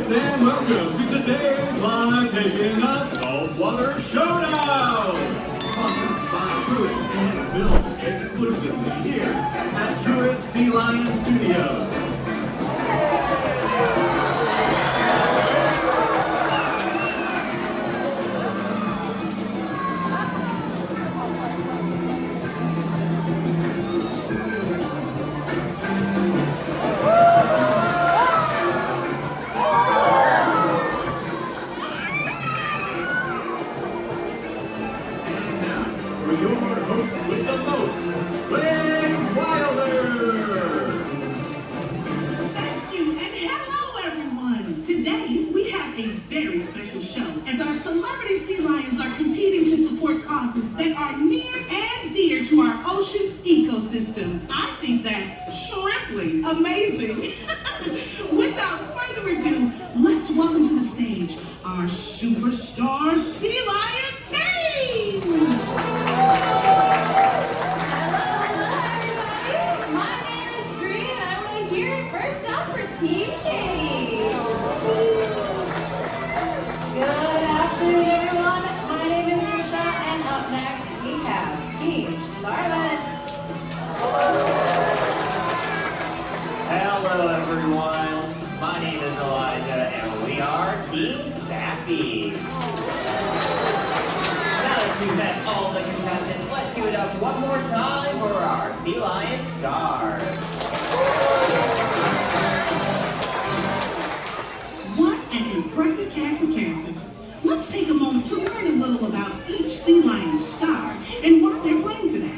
Greetings and welcome to today's live taping of Saltwater Showdown! Sponsored by Truist and filmed exclusively here at Truist Sea Lion Stadium. I think that's shrimply amazing. Without further ado, let's welcome to the stage our superstar Sea Lion teams. Hello, everybody. My name is Bree, and I want to hear it first up for Team Katie. Good afternoon, everyone. My name is Trisha, and up next we have Team Scarlet. Hello everyone, my name is Elijah and we are Team Sappy. Now that you've met all the contestants, let's give it up one more time for our Sea Lion stars. What an impressive cast of characters. Let's take a moment to learn a little about each Sea Lion star and why they're playing today.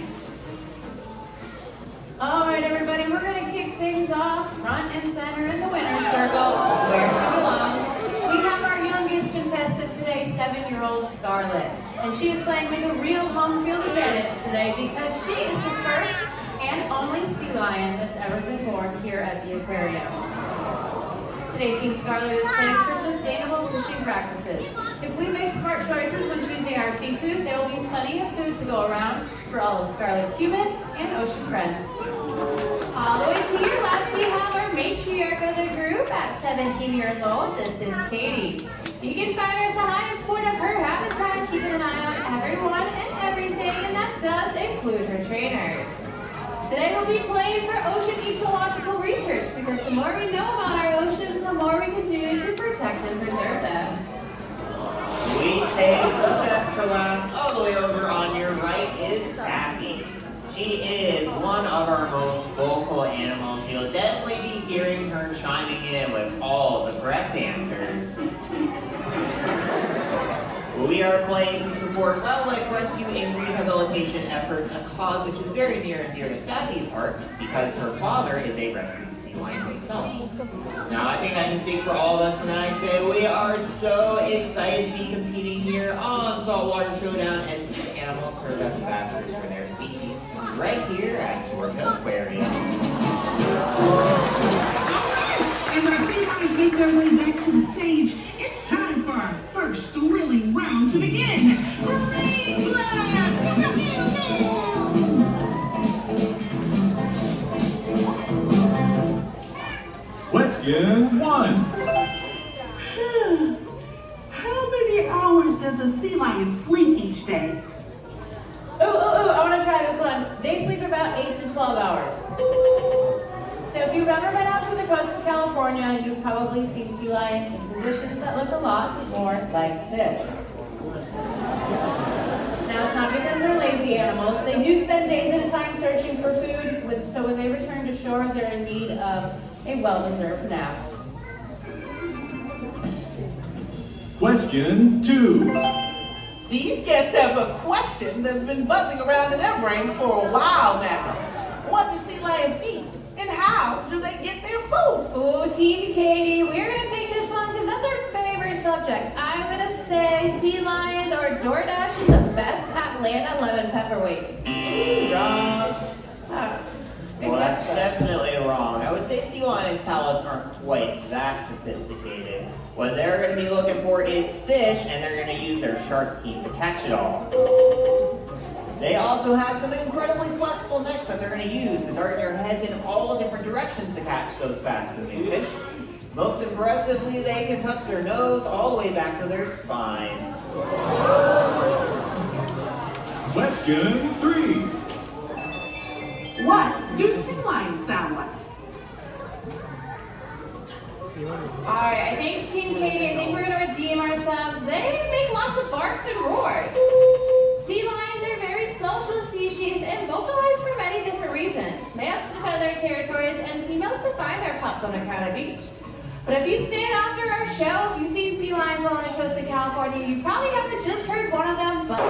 All right, everybody, we're going to kick things off front and center in the winner's circle, where she belongs. We have our youngest contestant today, 7-year-old Scarlet. And she is playing with a real home field advantage today because she is the first and only sea lion that's ever been born here at the aquarium. Today, Team Scarlet is playing for sustainable fishing practices. If we make smart choices when choosing our seafood, there will be plenty of food to go around for all of Scarlet's human and ocean friends. All the way to your left, we have our matriarch of the group at 17 years old. This is Katie. You can find her at the highest point of her habitat, keeping an eye on everyone and everything, and that does include her trainers. Today we'll be playing for ocean ecological research because the more we know about our oceans, the more we can do to protect and preserve them. We save the best for last. All the way over on your right is Sappy. She is one of our most vocal animals. You'll definitely be hearing her chiming in with all the correct answers. We are playing to support wildlife rescue and rehabilitation efforts, a cause which is very near and dear to Sappy's heart because her father is a rescued sea lion himself. Now, I think I can speak for all of us when I say we are so excited to be competing here on Saltwater Showdown as these animals serve as ambassadors for their species right here at Georgia Aquarium. As our sea lions make their way back to the stage, it's time for our first thrilling round to begin. Marine Blast! Question 1. How many hours does a sea lion sleep each day? I want to try this one. They sleep about 8 to 12 hours. So if you've ever been out to the coast of California, you've probably seen sea lions in positions that look a lot more like this. Now, it's not because they're lazy animals. They do spend days at a time searching for food, so when they return to shore, they're in need of a well-deserved nap. Question 2. These guests have a question that's been buzzing around in their brains for a while now. What do sea lions eat? And how do they get their food? Ooh, Team Katie, we're going to take this one because that's our favorite subject. I'm going to say sea lions are DoorDashing the best Atlanta lemon pepper wings. Wrong. Good Well, that's guess. definitely wrong. I would say sea lions' palates aren't quite that sophisticated. What they're going to be looking for is fish, and they're going to use their sharp teeth to catch it all. They also have some incredibly flexible necks that they're going to use to dart their heads in all different directions to catch those fast-moving fish. Most impressively, they can touch their nose all the way back to their spine. Question 3. What do sea lions sound like? Alright, I think Team Katie, I think we're gonna redeem ourselves. They make lots of barks and roars. Sea lions are very social species and vocalize for many different reasons. Males defend their territories and females to find their pups on a crowded beach. But if you stayed after our show, if you've seen sea lions along the coast of California, you probably haven't just heard one of them, but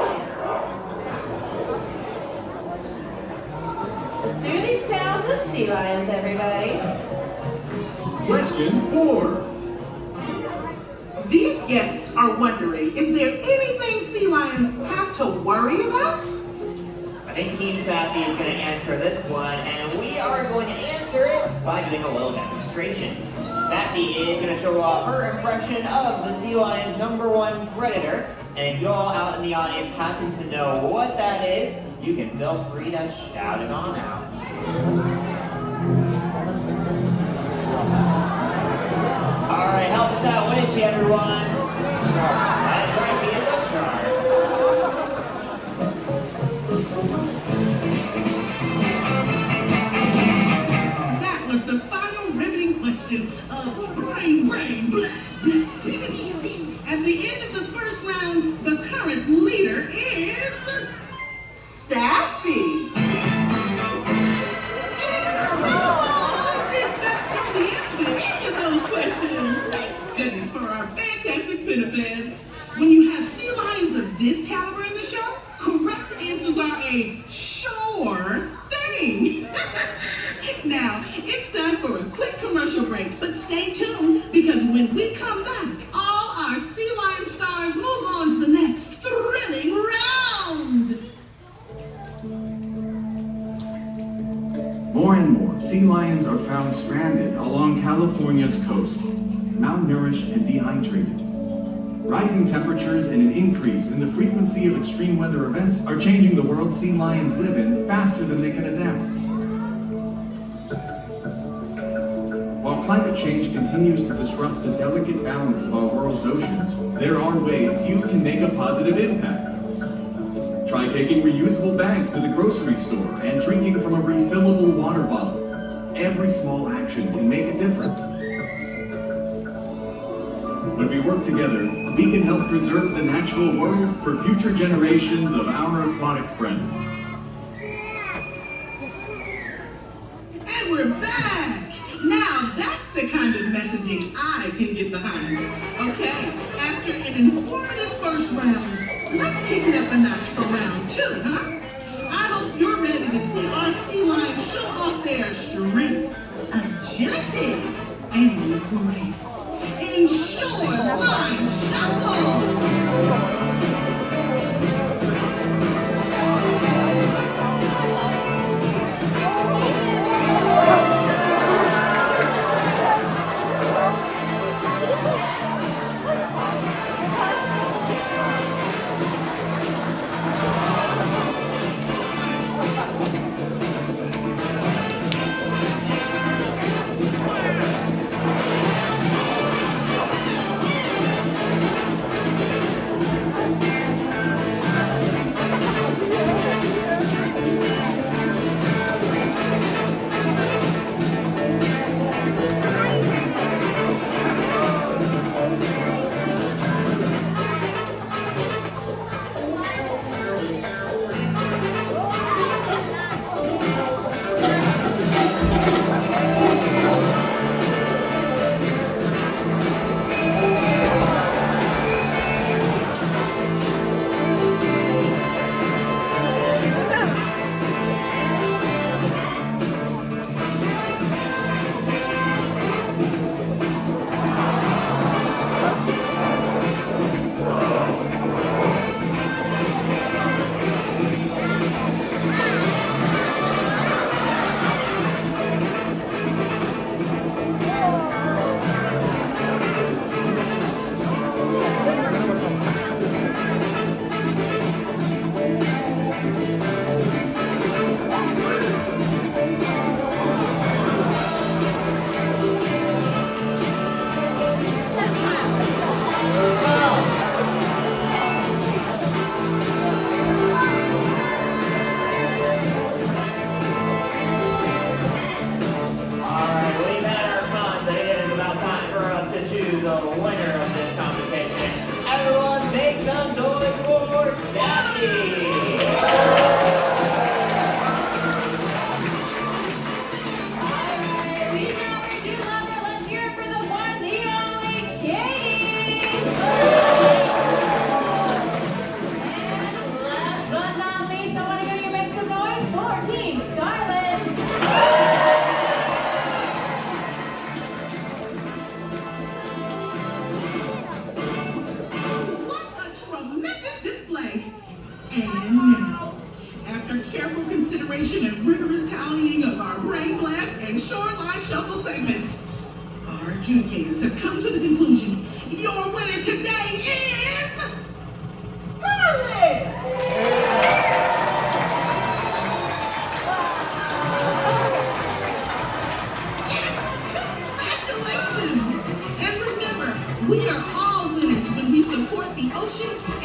the soothing sounds of sea lions, everybody. Question 4. These guests are wondering, is there anything sea lions have to worry about? I think Team Sappy is going to answer this one, and we are going to answer it by doing a little demonstration. Sappy is going to show off her impression of the sea lion's #1 predator, and if you all out in the audience happen to know what that is, you can feel free to shout it on out. All right, help us out. What is she, everyone? That's right, she is a shark. That was the final riveting question of brain, blast. At the end of the first round, the current leader is Sappy. Goodness, for our fantastic benefits. When you have sea lions of this caliber in the show, correct answers are a sure thing. Now, it's time for a quick commercial break, but stay tuned because when we come back, all our sea lion stars move on to the next thrilling round. More and more sea lions are found stranded along California's coast, malnourished and dehydrated. Rising temperatures and an increase in the frequency of extreme weather events are changing the world sea lions live in faster than they can adapt. While climate change continues to disrupt the delicate balance of our world's oceans, there are ways you can make a positive impact. Try taking reusable bags to the grocery store and drinking from a refillable water bottle. Every small action can make a difference. When we work together, we can help preserve the natural world for future generations of our aquatic friends. And we're back! Now that's the kind of messaging I can get behind. Okay, after an informative first round, let's kick it up a notch for round 2, huh? I hope you're ready to see our sea lions show off their strength, agility, and grace. In short line shuffle! preparation and rigorous tallying of our Brain Blast and Shoreline Shuffle segments, our adjudicators have come to the conclusion your winner today is Scarlett! Yes! Congratulations! And remember, we are all winners when we support the ocean